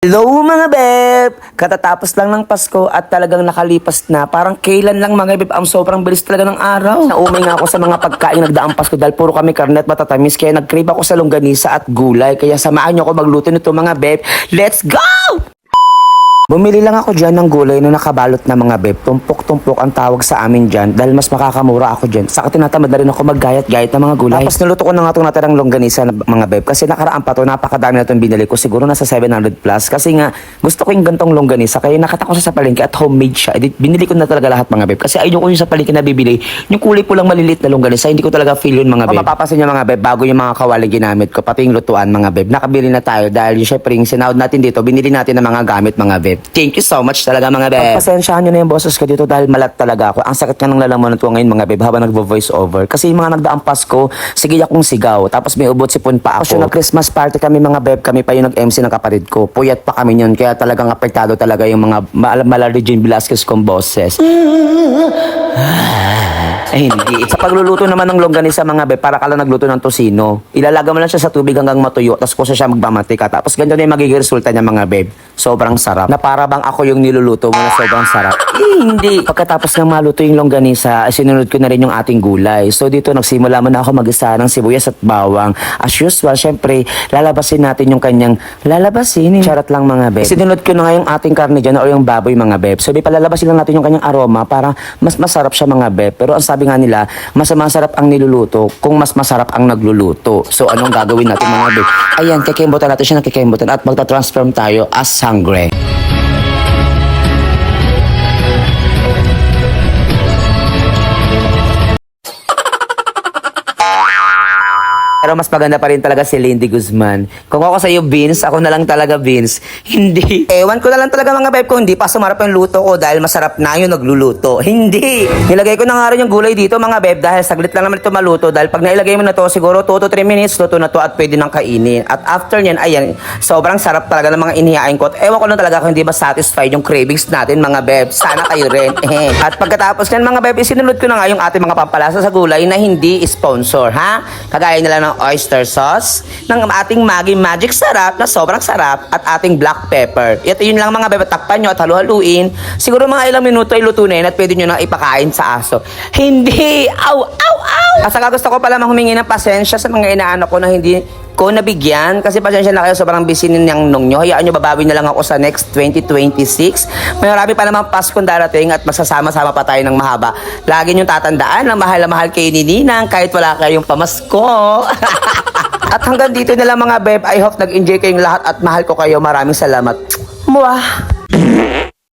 Hello mga beb! Katatapos lang ng Pasko at talagang nakalipas na. Parang kailan lang mga beb, ang sobrang bilis talaga ng araw. Naumay nga ako sa mga pagkain nagdaang Pasko dahil puro kami karne at matatamis. Kaya nag-crave ako sa longganisa at gulay. Kaya samahan niyo ako magluto nito mga beb. Let's go! Bumili lang ako dyan ng gulay na nakabalot na mga beb. Tumpok-tumpok ang tawag sa amin dyan dahil mas makakamura ako dyan. Saka tinatamad na rin ako maggayat-gayat ng mga gulay. Tapos niluto ko na nga itong natirang longganisa na mga beb. Kasi nakaraan pa to, napakadami na itong binili ko. Siguro nasa 700 plus. Kasi nga, gusto ko yung gantong longganisa. Kaya nakita ko sa palengke at homemade siya. Binili ko na talaga lahat mga beb. Kasi ayun ko yung sa palengke na bibili. Yung kulay po lang malilit na longganisa. Hindi ko talaga feel yun mga beb. Mapapasin nyo mga beb, bago yung mga kawali ginamit ko. Pati yung lutuan mga beb. Nakabili na tayo dahil yung syempre yung sinahod natin dito. Binili natin ng mga gamit mga beb. Thank you so much talaga mga beb. Pasensyahan nyo na yung boses ko dito dahil malat talaga ako. Ang sakit nga ng lalamunan ko ngayon mga beb habang nagvo-voice over. Kasi yung mga nagdaang Pasko, sige akong sigaw. Tapos may ubot sipon pa ako. Tapos yung Christmas party kami mga beb, kami pa yung nag-MC ng kapatid ko. Puyat pa kami yun. Kaya talagang apektado talaga yung mga Regine Velasquez kong boses. Ay, hindi. Sa pagluluto naman ng longganisa mga beb, para ka lang nagluto ng tosino. Ilalaga mo lang siya sa tubig hanggang matuyo, tapos kusa siya magmamatika. Tapos ganyan na yung magiging resulta niya mga beb. Sobrang sarap. Na para bang ako yung niluluto mo na sobrang sarap. Hindi. Pagkatapos ng maluto yung longganisa, sinunod ko na rin yung ating gulay. So dito nagsimula mo na ako mag-isa ng sibuyas at bawang. As usual, syempre, lalabasin natin yung kanyang Charot lang mga beb. Sinunod ko na nga yung ating karne dyan o yung baboy mga beb. So di palalabasin lang natin yung kanyang aroma para mas masarap siya mga beb. Pero ang sabi nga nila, mas masarap ang niluluto kung mas masarap ang nagluluto. So anong gagawin natin mga beb? Ayan, kikimbutan natin siya ng kikimbutan at magta-transform tayo as sangre. Pero mas maganda pa rin talaga si Lindy Guzman. Kung ako sa'yo, Vince, ako na lang talaga, Vince. Hindi. Ewan ko na lang talaga mga beb ko, hindi pa sumarap yung luto ko dahil masarap na yung nagluluto. Hindi. Nilagay ko na nga rin yung gulay dito mga beb dahil saglit lang naman ito maluto. Dahil pag nailagay mo na to, siguro 2 to 3 minutes, luto na to at pwede nang kainin. At after nyan, ayan, sobrang sarap talaga ng mga inihain ko. At ewan ko na talaga kung hindi ba satisfied yung cravings natin mga beb. Sana kayo rin. At pagkatapos nyan mga beb, isinulod ko na nga yung ating mga pampalasa sa gulay na hindi sponsor, ha? Kagaya nila ng oyster sauce, ng ating Maggi Magic Sarap na sobrang sarap at ating black pepper. Ito yun lang mga bebe, takpan nyo at halu-haluin. Siguro mga ilang minuto ay luto na yun at pwede nyo na ipakain sa aso. Hindi! Aw! Aw! Aw! At saka gusto ko pala humingi ng pasensya sa mga inaano ko na hindi ko nabigyan. Kasi pasensya na kayo, sobrang busy ng nung nyo. Hayaan nyo, babawi na lang ako sa next 2026. Marami pa naman Paskong darating at magsasama-sama pa tayo ng mahaba. Lagi nyo tatandaan na mahal kayo ni Ninang kahit wala kayong pamasko. At hanggang dito na lang mga beb. I hope nag-enjoy kayong lahat at mahal ko kayo. Maraming salamat. Mwah!